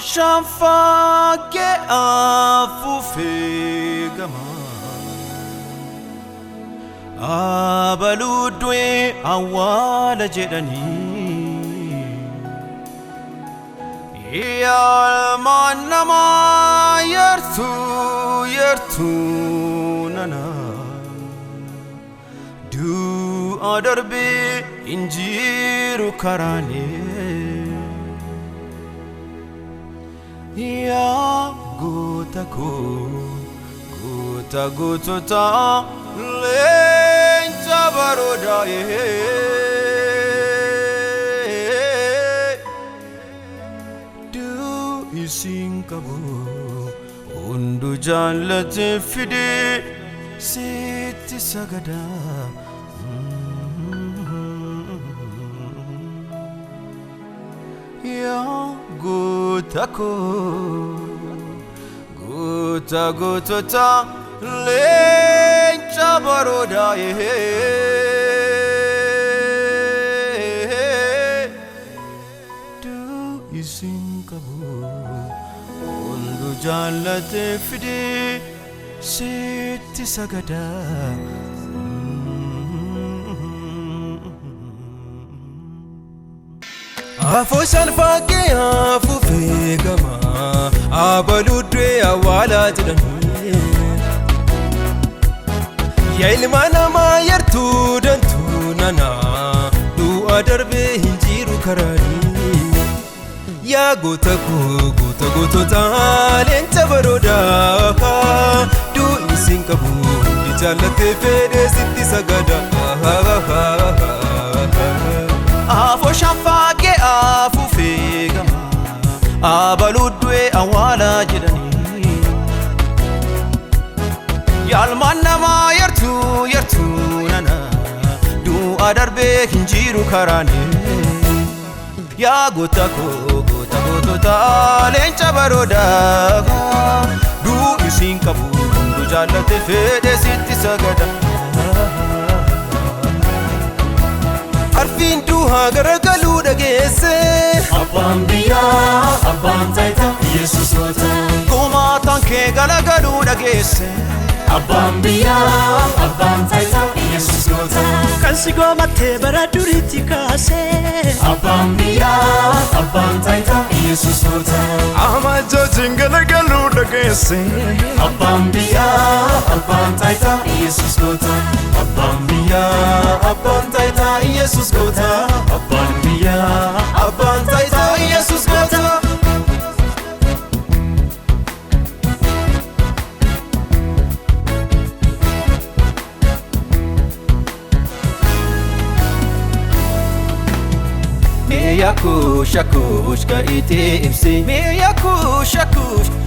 shanfage afufegama abaludwe awala jedani ya manama yertu nana du adarbe injiru karane ya gotako gotota lencha baroda du isinkabo undu jallate fide sitti sagada ya gotako gotota lencha baroda du isinkabo undu jallate fide sitti sagada afoshan fage afufegama abaludwe awala jedani ya ilmana ma yertu dantu nana du adarbe hinjiru karani ya goto talenta baroda du isinkabu dijallate fede sitti sagada afoshan fage afufegama abaludwe awala jedani yalmanama yertu nana du adarbe hinjiru karane ya gotako lencha baroda du isinkabu du jallate fede sitti sagada arfin du hagaragalu dagese Abbaan biyyaa abbaan taayitaa Yesuus goota gumatan ke galagalu dagese Abbaan biyyaa abbaan taayitaa Yesuus goota kan si goomattee bara duriitti kaase Abbaan biyyaa abbaan taayitaa Yesuus goota amajjootiin galagalu dagese Abbaan biyyaa abbaan taayitaa Yesuus goota abbaan biyyaa abbaan taayitaa Yesuus goota Abbaan biyyaa abbaan taayitaa Yesuus goota yakush ka iti ibsi me yakush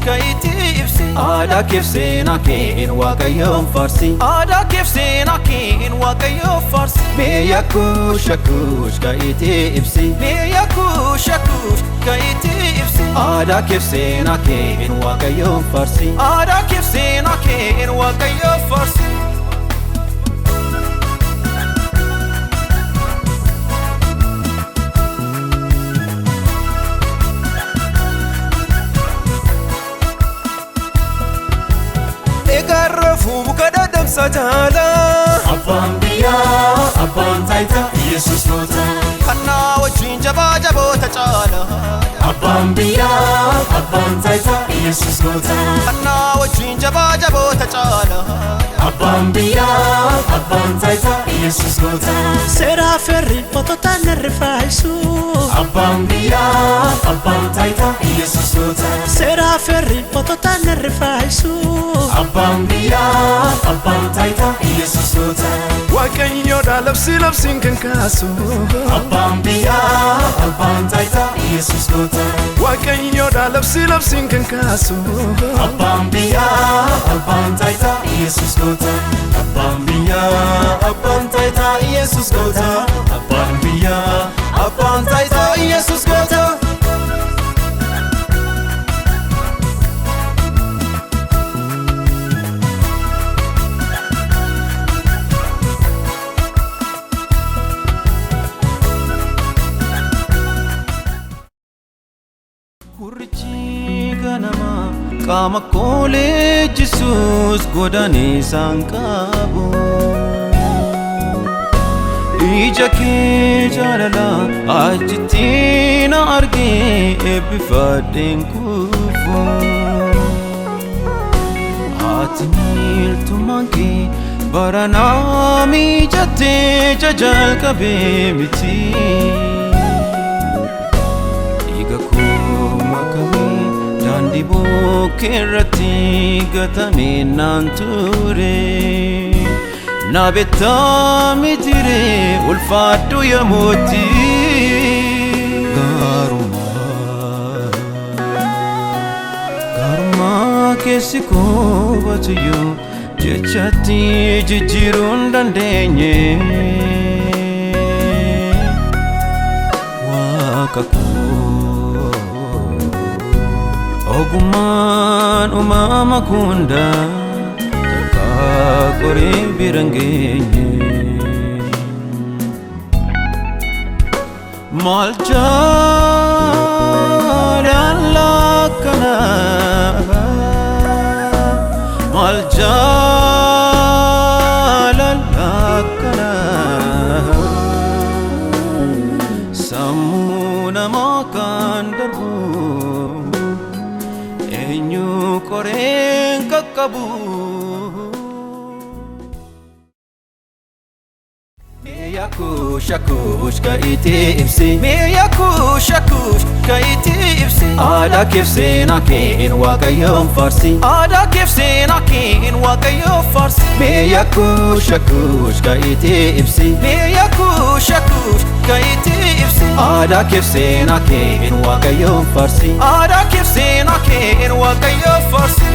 ka iti ibsi ada kefsena ken waqayyon farsi ada kefsena ken waqayyon farsi me yakush ka iti ibsi me yakush ka iti ibsi ada kefsena ken waqayyon farsi ada kefsena ken waqayyon farsi sajala Abbaan biyyaa abbaan taayitaa Yesuus goota kanna wajjin jaboota caala Abbaan biyyaa abbaan taayitaa Yesuus goota kanna wajjin jaboota caala Abbaan biyyaa abbaan taayitaa Yesuus goota seeraa ferri otota nerrifaayisu Abbaan biyyaa abbaan taayitaa Yesuus goota seeraa ferri otota nerrifaayisu Abbaan biyyaa abbaan taayitaa Yesuus goota waaqayyoodha labsiin kan kaasu Abbaan biyyaa abbaan taayitaa Yesuus goota waaqayyoodha labsiin kan kaasu Abbaan biyyaa abbaan taayitaa Yesuus goota abbaan biyyaa abbaan taayitaa Yesuus goota Abbaan biyyaa abbaan taayitaa Yesuus goota Urji nama qaama koolee jisuus godhanii isaan qabu. Ija kee jaalala achitti na argee eebbifadheen kufu. Ati miiltummaan kee baranaa mijattee jalqabee miti. Dhiiga koo makamee daandii bokkee irratti gatamee naan ture. Na bettaa mitire ulfaadhu yemmootti gaarummaa keessi koo batuyyuu jechatti jijjiiruu hin dandeenye. Waaqa koo ogummaan uumama hundaa koree biraan geenye. Maal jaalala kana maal jaalala kana sammuu namaa kan darbu eenyu koreen qaqqabu. Shakush ka iti ibsi Miya kushakush ka iti ibsi Aada kifsina keen Waaqayyoon farsi Aada kifsina keen Waaqayyoon farsi Miya kushakush ka iti ibsi Miya kushakush ka iti ibsi Aada kifsina keen Waaqayyoon farsi Aada kifsina keen Waaqayyoon farsi